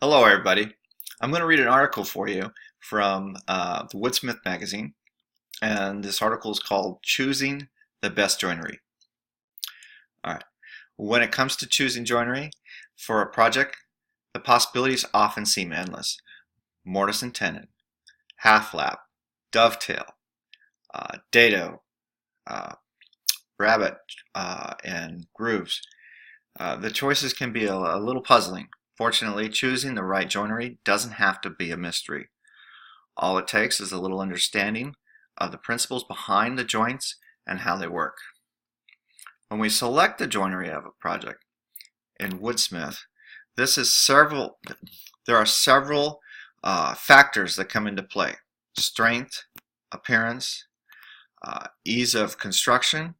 Hello, everybody. I'm going to read an article for you from the Woodsmith magazine, and this article is called Choosing the Best Joinery. All right. When it comes to choosing joinery for a project, the possibilities often seem endless. Mortise and tenon, half lap, dovetail, dado, uh, rabbet, and grooves. The choices can be a little puzzling. Fortunately, choosing the right joinery doesn't have to be a mystery. All it takes is a little understanding of the principles behind the joints and how they work. When we select the joinery of a project in Woodsmith, there are several factors that come into play. Strength, appearance, ease of construction,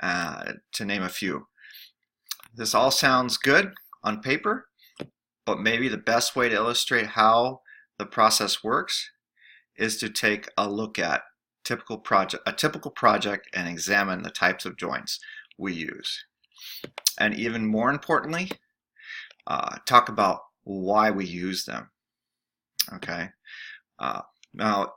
to name a few. This all sounds good on paper, but maybe the best way to illustrate how the process works is to take a look at a typical project and examine the types of joints we use. And even more importantly, talk about why we use them. Okay. Now,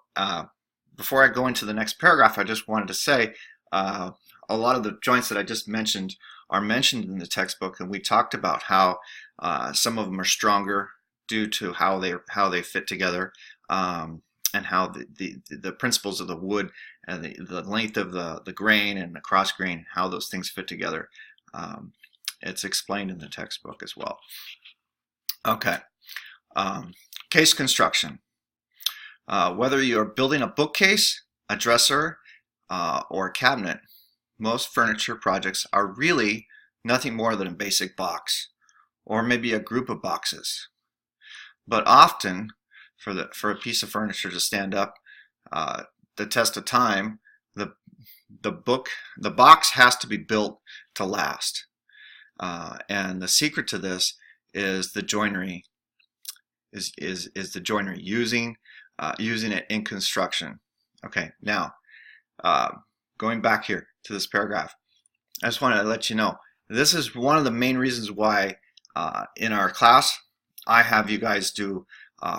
before I go into the next paragraph, I just wanted to say a lot of the joints that I just mentioned are mentioned in the textbook, and we talked about how some of them are stronger due to how they fit together. And how the principles of the wood and the length of the grain and the cross grain, how those things fit together. It's explained in the textbook as well. Okay. Case construction. Whether you're building a bookcase, a dresser, or a cabinet, most furniture projects are really nothing more than a basic box, or maybe a group of boxes. But often, for a piece of furniture to stand up the test of time, the box has to be built to last. And the secret to this is the joinery. Is the joinery using it in construction? Okay, now going back here to this paragraph, I just want to let you know this is one of the main reasons why in our class I have you guys do.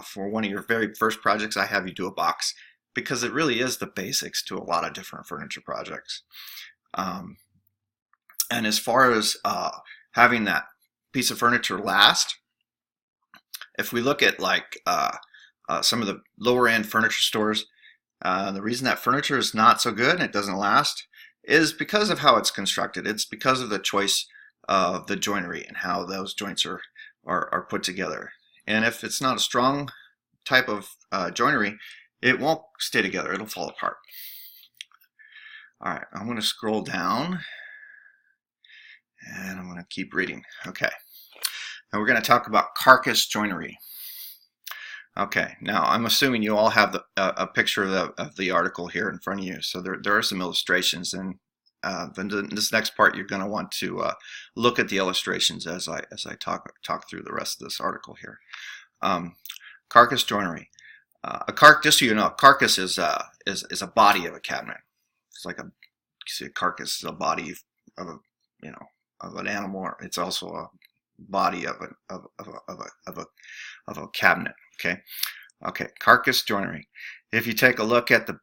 For one of your very first projects, I have you do a box, because it really is the basics to a lot of different furniture projects. And as far as having that piece of furniture last, if we look at like some of the lower end furniture stores, the reason that furniture is not so good and it doesn't last is because of how it's constructed. It's because of the choice of the joinery and how those joints are put together. And if it's not a strong type of joinery, it won't stay together. It'll fall apart. All right, I'm going to scroll down and I'm going to keep reading. Okay, now we're going to talk about carcass joinery. Okay, now I'm assuming you all have a picture of the article here in front of you. So there are some illustrations, and then this next part you're going to want to look at the illustrations as I talk through the rest of this article here. Carcass joinery. Just so you know, a carcass is a body of a cabinet. It's like you see, a carcass is a body of an animal. It's also a body of a cabinet. Okay. Carcass joinery. If you take a look at the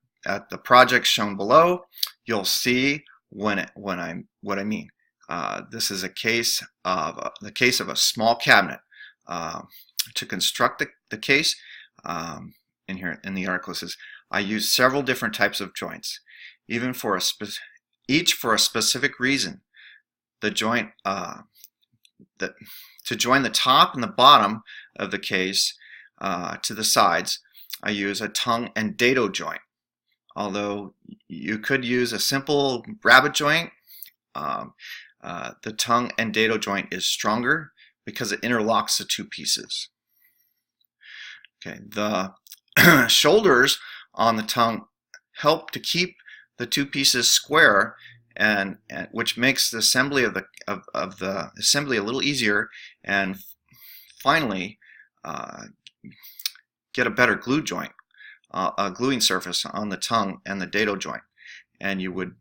projects shown below, you'll see what I mean. This is a case of the case of a small cabinet. To construct the case, in the article it says, I use several different types of joints, each for a specific reason. The joint to join the top and the bottom of the case to the sides, I use a tongue and dado joint. Although you could use a simple rabbet joint, the tongue and dado joint is stronger because it interlocks the two pieces. Okay, the shoulders on the tongue help to keep the two pieces square, and which makes the assembly of the assembly a little easier, and finally get a better glue joint, a gluing surface on the tongue and the dado joint. And you would